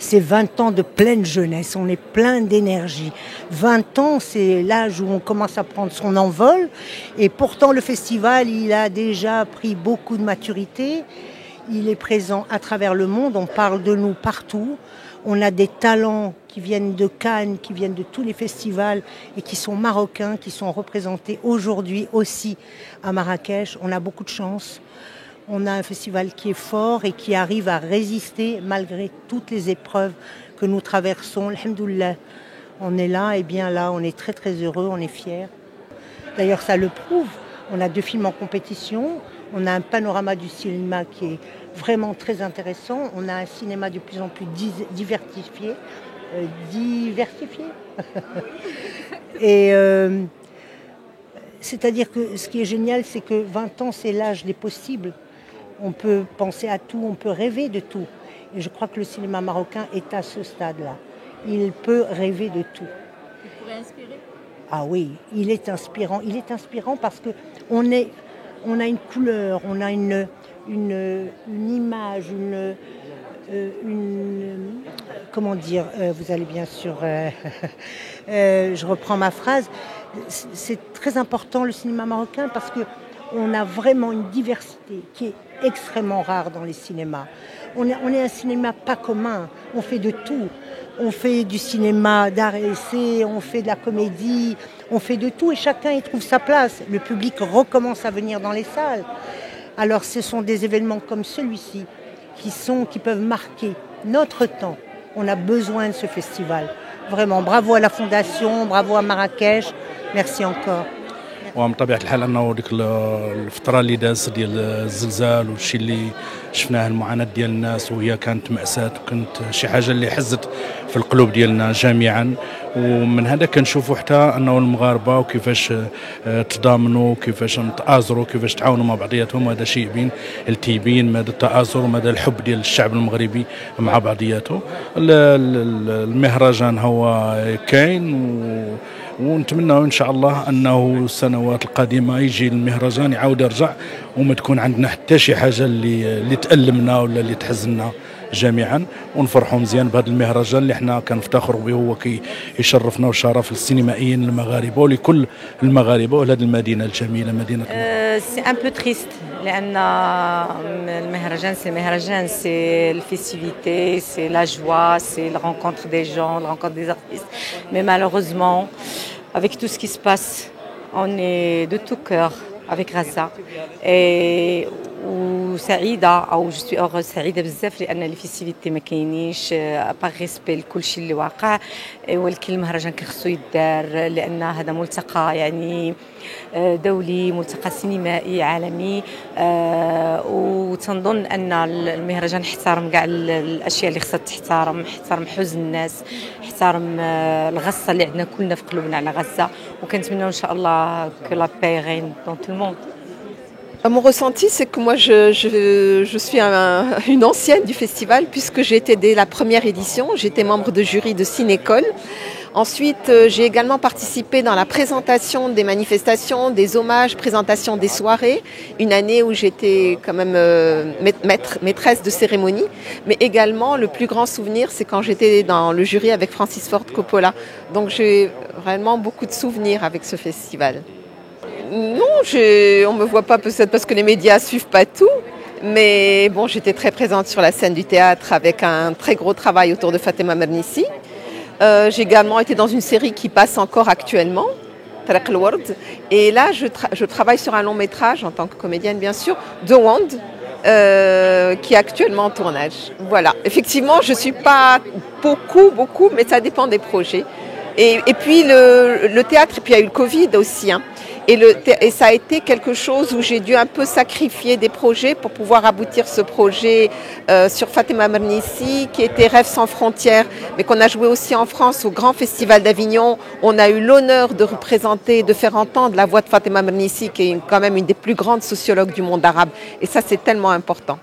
c'est 20 ans de pleine jeunesse, on est plein d'énergie. 20 ans, c'est l'âge où on commence à prendre son envol. Et pourtant, le festival, il a déjà pris beaucoup de maturité. Il est présent à travers le monde, on parle de nous partout. On a des talents qui viennent de Cannes, qui viennent de tous les festivals et qui sont marocains, qui sont représentés aujourd'hui aussi à Marrakech. On a beaucoup de chance. On a un festival qui est fort et qui arrive à résister malgré toutes les épreuves que nous traversons. Alhamdoulilah, on est là et bien là, on est très très heureux, on est fiers. D'ailleurs, ça le prouve. On a 2 films en compétition, on a un panorama du cinéma qui est vraiment très intéressant. On a un cinéma de plus en plus diversifié. Et c'est-à-dire que ce qui est génial, c'est que 20 ans, c'est l'âge des possibles. On peut penser à tout, on peut rêver de tout. Et je crois que le cinéma marocain est à ce stade-là. Il peut rêver de tout. Il pourrait inspirer ? Ah oui, il est inspirant. Il est inspirant parce que on a une couleur, on a une image, comment dire, vous allez bien sûr, je reprends ma phrase. C'est très important le cinéma marocain parce que on a vraiment une diversité qui est extrêmement rare dans les cinémas. On est un cinéma pas commun, on fait de tout. On fait du cinéma d'art et essai, on fait de la comédie, on fait de tout et chacun y trouve sa place. Le public recommence à venir dans les salles. Alors ce sont des événements comme celui-ci qui peuvent marquer notre temps. On a besoin de ce festival. Vraiment, bravo à la Fondation, bravo à Marrakech. Merci encore. ومن طبيعة الحال أنه ديك الفترة اللي دازت ديال الزلزال والشيء اللي شفناه المعاناة ديال الناس وهي كانت مأساة وكانت شي حاجة اللي حزت في القلوب ديالنا جميعا ومن هذا كنشوفوا حتى أنه المغاربة وكيفاش تضامنوا كيفاش تآزروا كيفاش تعاونوا مع بعضياتهم وهذا شيء تيبين مدى التآزر ومدى الحب ديال الشعب المغربي مع بعضياته. المهرجان هو كاين ونتمنى ان شاء الله انه السنوات القادمه يجي المهرجان يعاود يرجع وما تكون عندنا حتى شي حاجه اللي تألمنا ولا اللي تحزننا جميعا ونفرحوا مزيان بهذا المهرجان اللي حنا كنفتخروا به هو كيشرفنا وشرف السينمائيين المغاربه ولكل المغاربه وهذه المدينه الجميله مدينه سي ان بو تريست لان المهرجان سي الفيستيفيتي سي لا جوا سي la rencontre des gens la rencontre des artistes mais malheureusement avec tout ce qui se passe on est de tout cœur avec Raza et وسعيدة أو جو سوي أوغ سعيدة بزاف لأن لي فيستيفيتي ما كاينينش باغ ريسبي لكل شيء اللي واقع ولكن المهرجان خصو يدار لأن هذا ملتقى يعني دولي ملتقى سينمائي عالمي وتنظن أن المهرجان احترم كاع الأشياء اللي خصها تحترم احترم حزن الناس احترم الغصة اللي عندنا كلنا في قلوبنا على غزة وكنتمنى إن شاء الله que la paix règne dans tout le monde. Mon ressenti, c'est que moi, je suis une ancienne du festival puisque j'ai été dès la première édition. J'étais membre de jury de Cinécole. Ensuite, j'ai également participé dans la présentation des manifestations, des hommages, présentation des soirées. Une année où j'étais quand même maîtresse de cérémonie. Mais également, le plus grand souvenir, c'est quand j'étais dans le jury avec Francis Ford Coppola. Donc, j'ai vraiment beaucoup de souvenirs avec ce festival. Non, on ne me voit pas peut-être parce que les médias ne suivent pas tout. Mais bon, j'étais très présente sur la scène du théâtre avec un très gros travail autour de Fatema Mernissi. J'ai également été dans une série qui passe encore actuellement, Tarek El Ward. Et là, je travaille sur un long métrage en tant que comédienne, bien sûr, The Wand, qui est actuellement en tournage. Voilà. Effectivement, je ne suis pas beaucoup, mais ça dépend des projets. Et puis le théâtre, et puis il y a eu le Covid aussi, hein. Et ça a été quelque chose où j'ai dû un peu sacrifier des projets pour pouvoir aboutir ce projet sur Fatema Mernissi qui était Rêves sans frontières, mais qu'on a joué aussi en France au Grand Festival d'Avignon. On a eu l'honneur de représenter, de faire entendre la voix de Fatema Mernissi qui est quand même une des plus grandes sociologues du monde arabe. Et ça, c'est tellement important.